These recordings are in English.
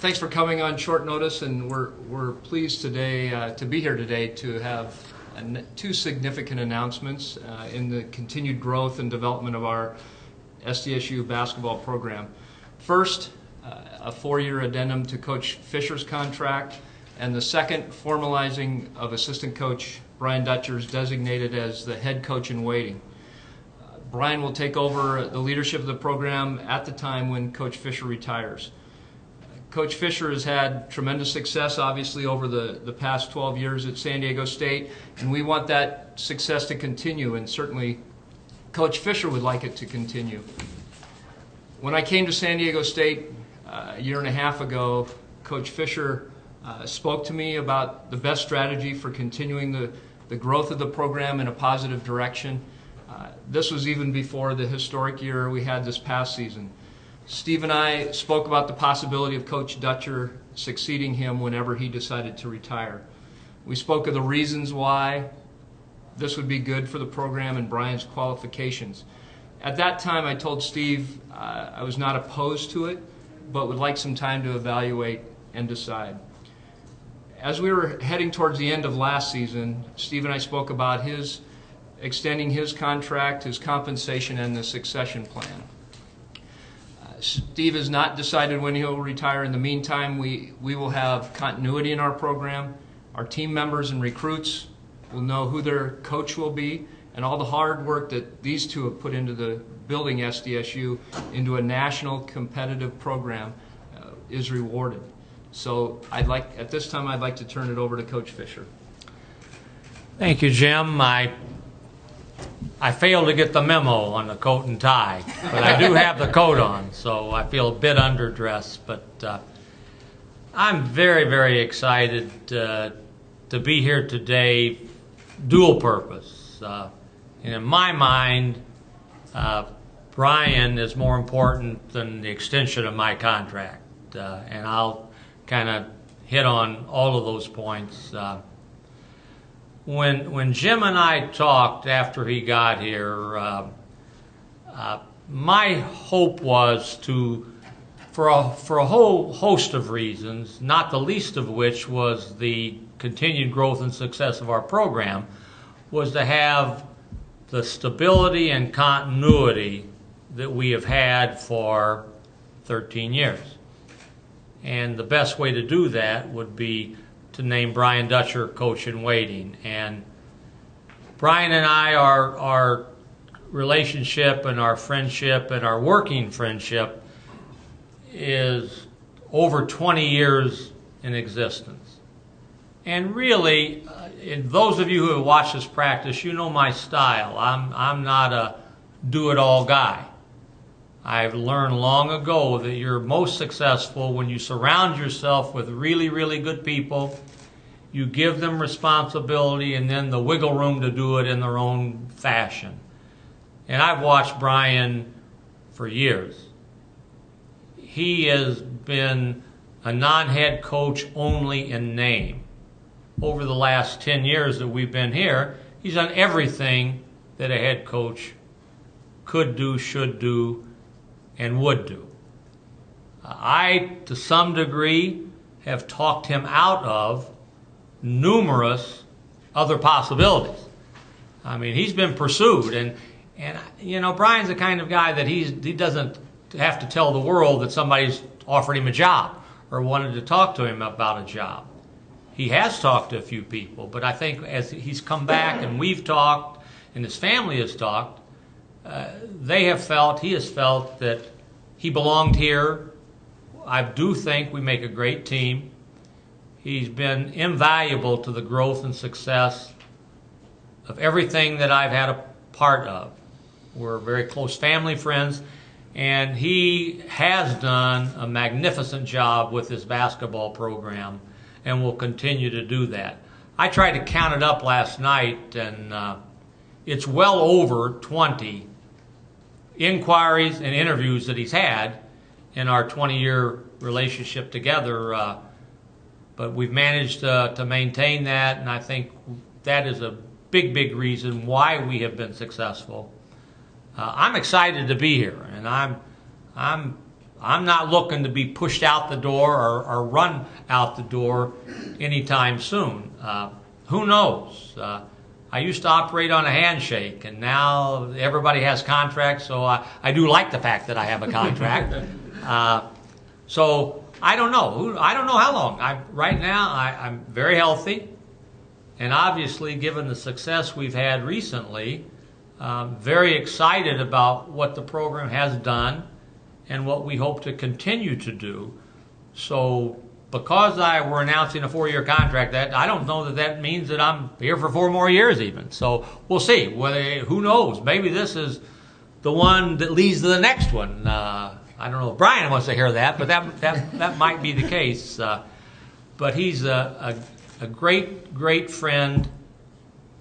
Thanks for coming on short notice, and we're pleased today to be here today to have two significant announcements in the continued growth and development of our SDSU basketball program. First, a 4-year addendum to Coach Fisher's contract, and the second, formalizing of assistant coach Brian Dutcher's designated as the head coach in waiting. Brian will take over the leadership of the program at the time when Coach Fisher retires. Coach Fisher has had tremendous success, obviously, over the past 12 years at San Diego State, and we want that success to continue, and certainly Coach Fisher would like it to continue. When I came to San Diego State a year and a half ago, Coach Fisher spoke to me about the best strategy for continuing the growth of the program in a positive direction. This was even before the historic year we had this past season. Steve and I spoke about the possibility of Coach Dutcher succeeding him whenever he decided to retire. We spoke of the reasons why this would be good for the program and Brian's qualifications. At that time, I told Steve I was not opposed to it, but would like some time to evaluate and decide. As we were heading towards the end of last season, Steve and I spoke about his extending his contract, his compensation, and the succession plan. Steve has not decided when he'll retire. In the meantime, we will have continuity in our program. Our team members and recruits will know who their coach will be, and all the hard work that these two have put into the building SDSU into a national competitive program is rewarded. So at this time, I'd like to turn it over to Coach Fisher. Thank you, Jim. I failed to get the memo on the coat and tie, but I do have the coat on, so I feel a bit underdressed. But I'm very, very excited to be here today, dual purpose. And in my mind, Brian is more important than the extension of my contract, and I'll kind of hit on all of those points. When Jim and I talked after he got here, my hope was for a whole host of reasons, not the least of which was the continued growth and success of our program, was to have the stability and continuity that we have had for 13 years. And the best way to do that would be to name Brian Dutcher coach in waiting. And Brian and I, our relationship and our friendship and our working friendship is over 20 years in existence. And really, those of you who have watched us practice, you know my style. I'm not a do-it-all guy. I've learned long ago that you're most successful when you surround yourself with really, really good people, you give them responsibility and then the wiggle room to do it in their own fashion. And I've watched Brian for years. He has been a non-head coach only in name. Over the last 10 years that we've been here, he's done everything that a head coach could do, should do, and would do. I, to some degree, have talked him out of numerous other possibilities. I mean, he's been pursued, and you know, Brian's the kind of guy that he doesn't have to tell the world that somebody's offered him a job or wanted to talk to him about a job. He has talked to a few people, but I think as he's come back and we've talked and his family has talked, he has felt that he belonged here. I do think we make a great team. He's been invaluable to the growth and success of everything that I've had a part of. We're very close family friends, and he has done a magnificent job with his basketball program and will continue to do that. I tried to count it up last night, and it's well over 20 inquiries and interviews that he's had in our 20-year relationship together, but we've managed to maintain that, and I think that is a big, big reason why we have been successful. I'm excited to be here, and I'm not looking to be pushed out the door or run out the door anytime soon. Who knows? I used to operate on a handshake, and now everybody has contracts, so I do like the fact that I have a contract. So I don't know. I don't know how long. Right now, I'm very healthy, and obviously, given the success we've had recently, very excited about what the program has done and what we hope to continue to do. So because we're announcing a 4-year contract, that I don't know that means that I'm here for 4 more years even. So we'll see. Who knows? Maybe this is the one that leads to the next one. I don't know if Brian wants to hear that, but that might be the case. But he's a great friend,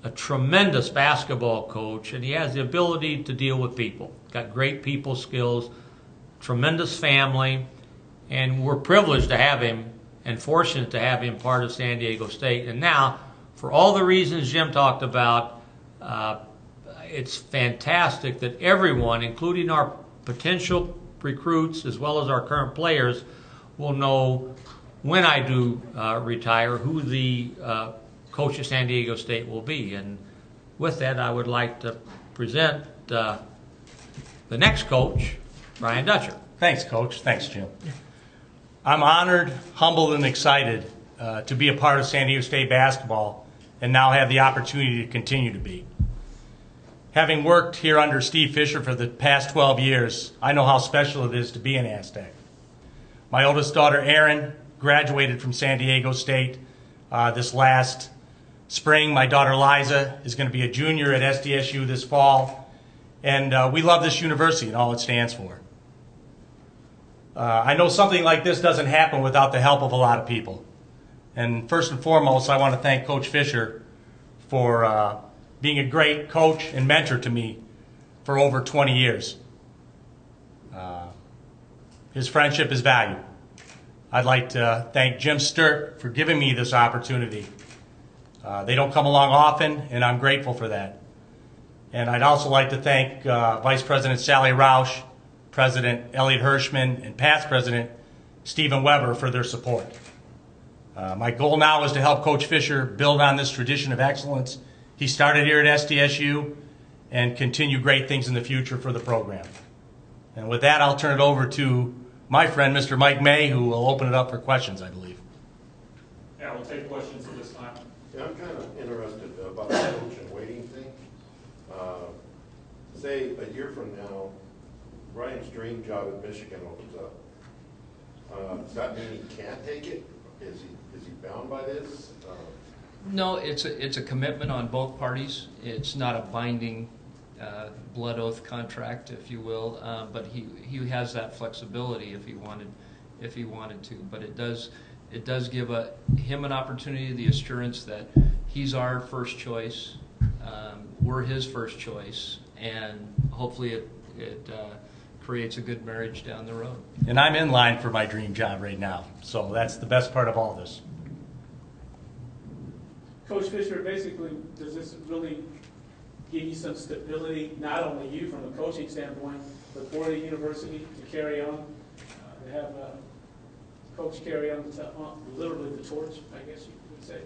a tremendous basketball coach, and he has the ability to deal with people. Got great people skills, tremendous family, and we're privileged to have him and fortunate to have him part of San Diego State. And now, for all the reasons Jim talked about, it's fantastic that everyone, including our potential recruits as well as our current players, will know when I do retire who the coach of San Diego State will be. And with that, I would like to present the next coach, Brian Dutcher. Thanks, Coach. Thanks, Jim. I'm honored, humbled, and excited to be a part of San Diego State basketball and now have the opportunity to continue to be. Having worked here under Steve Fisher for the past 12 years, I know how special it is to be an Aztec. My oldest daughter, Erin, graduated from San Diego State this last spring. My daughter, Liza, is going to be a junior at SDSU this fall. And we love this university and all it stands for. I know something like this doesn't happen without the help of a lot of people. And first and foremost, I want to thank Coach Fisher for being a great coach and mentor to me for over 20 years. His friendship is valued. I'd like to thank Jim Sterk for giving me this opportunity. They don't come along often, and I'm grateful for that. And I'd also like to thank Vice President Sally Roush, President Elliot Hirschman, and past President Stephen Weber for their support. My goal now is to help Coach Fisher build on this tradition of excellence he started here at SDSU and continue great things in the future for the program. And with that, I'll turn it over to my friend, Mr. Mike May, who will open it up for questions, I believe. Yeah, we'll take questions at this time. Yeah, I'm kind of interested about the coach and waiting thing. Say a year from now, Brian's dream job at Michigan opens up. Does that mean he can't take it? Is he bound by this? No, it's a commitment on both parties. It's not a binding blood oath contract, if you will, but he has that flexibility if he wanted to. But it does give him an opportunity, the assurance that he's our first choice, we're his first choice, and hopefully it creates a good marriage down the road. And I'm in line for my dream job right now, so that's the best part of all this. Coach Fisher, basically, does this really give you some stability, not only you from a coaching standpoint, but for the university to carry on, to have Coach carry on literally the torch, I guess you would say?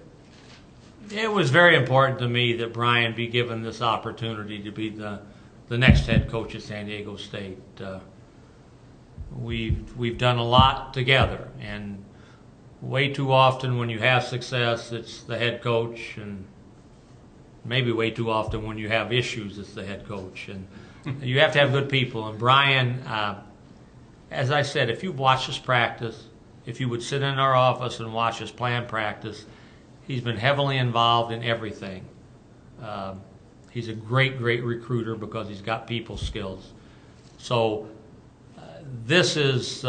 It was very important to me that Brian be given this opportunity to be the next head coach at San Diego State. We've done a lot together, and way too often when you have success, it's the head coach, and maybe way too often when you have issues, it's the head coach. And you have to have good people. And Brian, as I said, if you watch us practice, if you would sit in our office and watch us plan practice, he's been heavily involved in everything. He's a great recruiter because he's got people skills. So this is,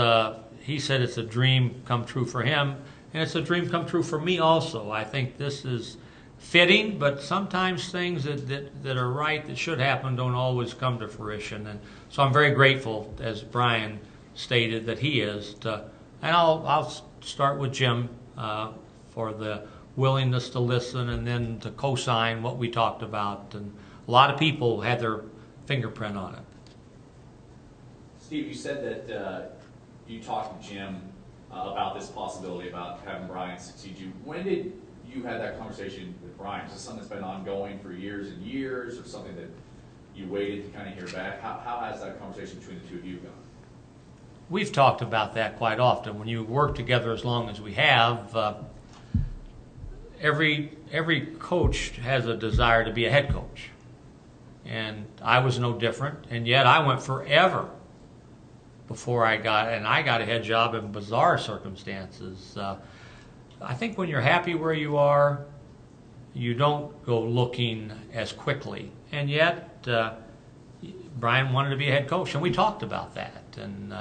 he said it's a dream come true for him, and it's a dream come true for me also. I think this is fitting, but sometimes things that are right, that should happen, don't always come to fruition. And so I'm very grateful, as Brian stated, that he is. And I'll start with Jim for the willingness to listen and then to co-sign what we talked about. And a lot of people had their fingerprint on it. Steve, you said that you talked to Jim about this possibility about having Brian succeed you. When did you have that conversation with Brian? Is this something that's been ongoing for years and years, or something that you waited to kind of hear back? How has that conversation between the two of you gone? We've talked about that quite often. When you work together as long as we have, every coach has a desire to be a head coach. And I was no different, and yet I went forever before I got a head job in bizarre circumstances. I think when you're happy where you are, you don't go looking as quickly. And yet, Brian wanted to be a head coach, and we talked about that. And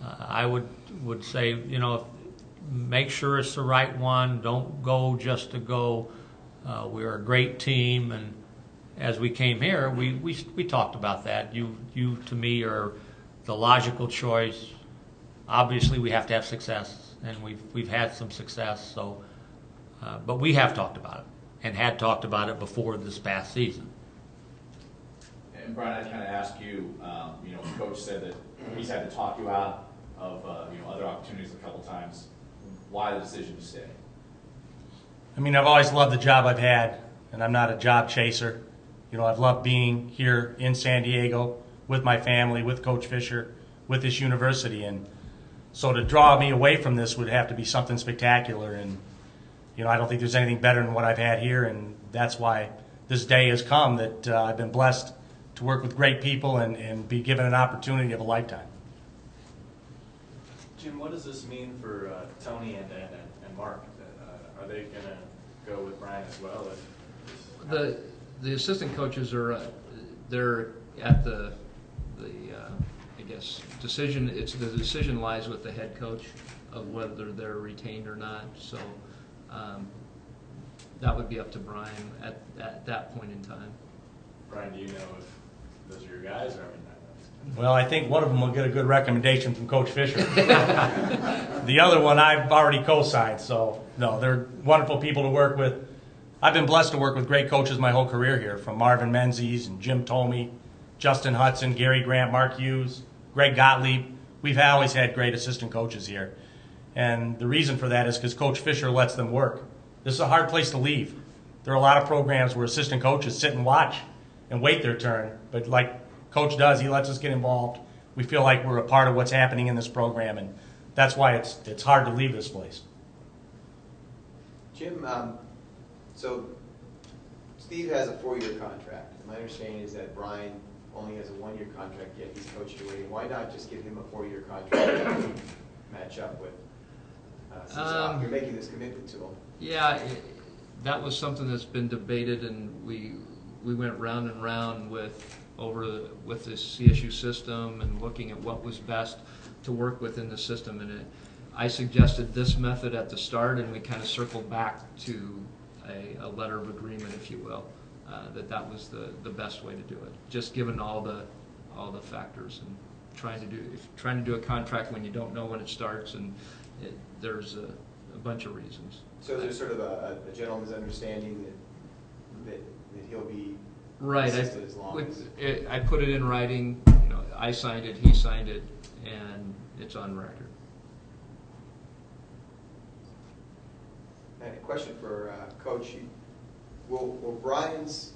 I would say, you know, make sure it's the right one. Don't go just to go. We're a great team, and as we came here, we talked about that. You to me are the logical choice. Obviously, we have to have success, and we've had some success. So, but we have talked about it, and had talked about it before this past season. And Brian, I'd kind of ask you. You know, Coach said that he's had to talk you out of other opportunities a couple times. Why the decision to stay? I mean, I've always loved the job I've had, and I'm not a job chaser. You know, I've loved being here in San Diego with my family, with Coach Fisher, with this university. And so to draw me away from this would have to be something spectacular. And, you know, I don't think there's anything better than what I've had here. And that's why this day has come, that I've been blessed to work with great people and be given an opportunity of a lifetime. Jim, what does this mean for Tony and Mark? Are they going to go with Brian as well? The assistant coaches are they're at the I guess decision. The decision lies with the head coach of whether they're retained or not. So that would be up to Brian at that point in time. Brian, do you know if those are your guys? Or Well, I think one of them will get a good recommendation from Coach Fisher. The other one I've already co-signed, so no, they're wonderful people to work with. I've been blessed to work with great coaches my whole career here, from Marvin Menzies and Jim Tomey, Justin Hudson, Gary Grant, Mark Hughes, Greg Gottlieb. We've always had great assistant coaches here. And the reason for that is because Coach Fisher lets them work. This is a hard place to leave. There are a lot of programs where assistant coaches sit and watch and wait their turn, but like Coach does, he lets us get involved. We feel like we're a part of what's happening in this program, and that's why it's hard to leave this place. Jim, so Steve has a 4-year contract. My understanding is that Brian only has a 1-year contract, yet he's coaching away. Why not just give him a 4-year contract to match up with? Since you're making this commitment to him. Yeah, that was something that's been debated, and we went round and round with the CSU system and looking at what was best to work within the system. And I suggested this method at the start, and we kind of circled back to a letter of agreement, if you will, that was the best way to do it. Just given all the factors, and trying to do a contract when you don't know when it starts, and there's a bunch of reasons. So there's sort of a gentleman's understanding that he'll be right. as long as I put it in writing. You know, I signed it, he signed it, and it's on record. And a question for Coach. Will Brian's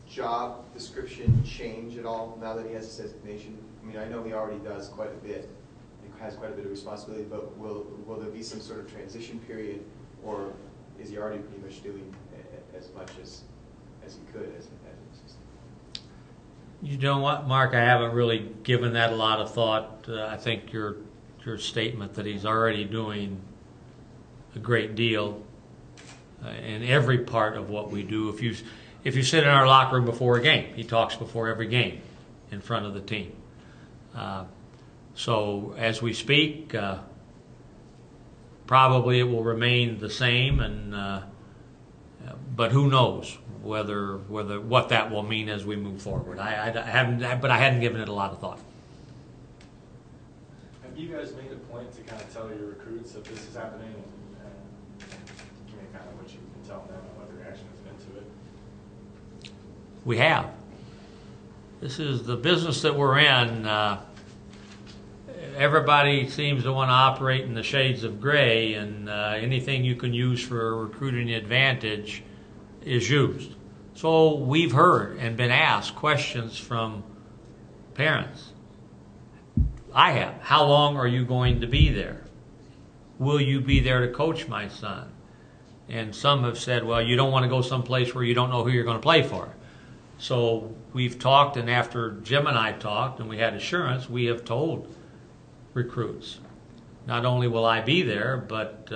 job description change at all now that he has this designation? I mean, I know he already does quite a bit. He has quite a bit of responsibility, but will there be some sort of transition period, or is he already pretty much doing as much as he could as an assistant? You know what, Mark? I haven't really given that a lot of thought. I think your statement that he's already doing a great deal in every part of what we do. If you sit in our locker room before a game, he talks before every game in front of the team. So as we speak, probably it will remain the same, and but who knows whether what that will mean as we move forward. I hadn't given it a lot of thought. Have you guys made a point to kind of tell your recruits that this is happening, and kind of what you can tell them and what the reaction has been to it? We have. This is the business that we're in. everybody seems to want to operate in the shades of gray, and anything you can use for a recruiting advantage is used. So we've heard and been asked questions from parents. I have. How long are you going to be there? Will you be there to coach my son? And some have said, well, you don't want to go someplace where you don't know who you're going to play for. So we've talked, and after Jim and I talked and we had assurance, we have told recruits, not only will I be there, but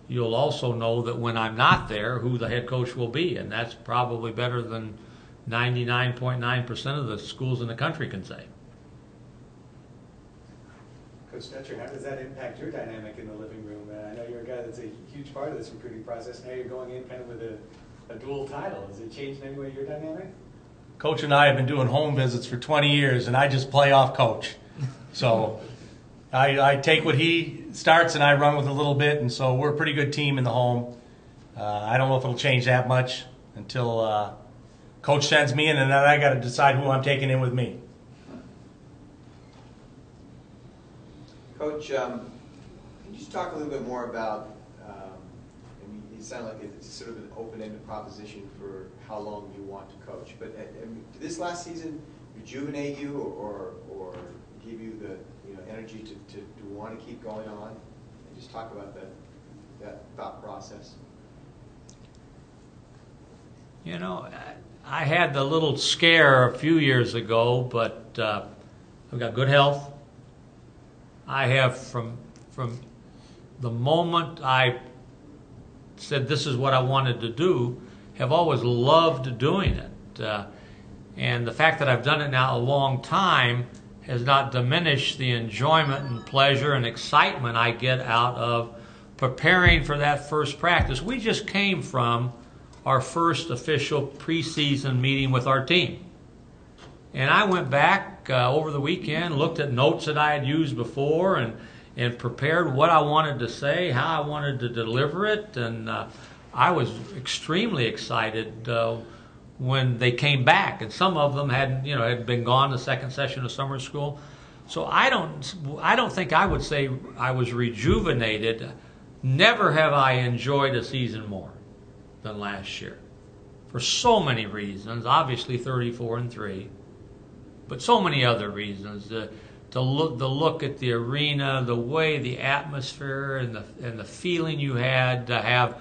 you'll also know that when I'm not there, who the head coach will be. And that's probably better than 99.9% of the schools in the country can say. Coach Stetcher, how does that impact your dynamic in the living room? I know you're a guy that's a huge part of this recruiting process. Now you're going in kind of with a dual title. Has it changed in any way your dynamic? Coach and I have been doing home visits for 20 years, and I just play off Coach. So I take what he starts and I run with a little bit, and so we're a pretty good team in the home. I don't know if it'll change that much until Coach sends me in, and then I got to decide who I'm taking in with me. Coach, can you just talk a little bit more about, I mean, it sounded like it's sort of an open-ended proposition for how long you want to coach, but did this last season rejuvenate you or give you the energy to want to keep going on? And just talk about that thought process. You know, I had the little scare a few years ago, but I've got good health. I have, from the moment I said this is what I wanted to do, have always loved doing it. And the fact that I've done it now a long time has not diminished the enjoyment and pleasure and excitement I get out of preparing for that first practice. We just came from our first official preseason meeting with our team. And I went back over the weekend, looked at notes that I had used before, and prepared what I wanted to say, how I wanted to deliver it. And I was extremely excited when they came back. And some of them had been gone the second session of summer school. So I don't think I would say I was rejuvenated. Never have I enjoyed a season more than last year, for so many reasons. Obviously 34-3. But so many other reasons. The look at the arena, the way, the atmosphere, and the feeling you had to have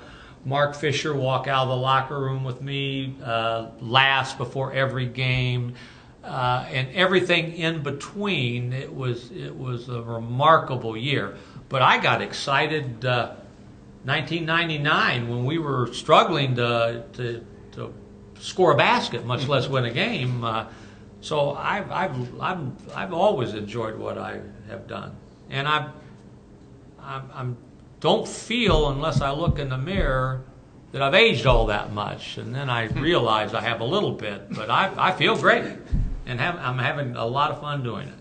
Mark Fisher walk out of the locker room with me last before every game, and everything in between. It was a remarkable year. But I got excited 1999 when we were struggling to score a basket, much less win a game. So I've always enjoyed what I have done, and I don't feel, unless I look in the mirror, that I've aged all that much. And then I realize I have a little bit, but I feel great, and I'm having a lot of fun doing it.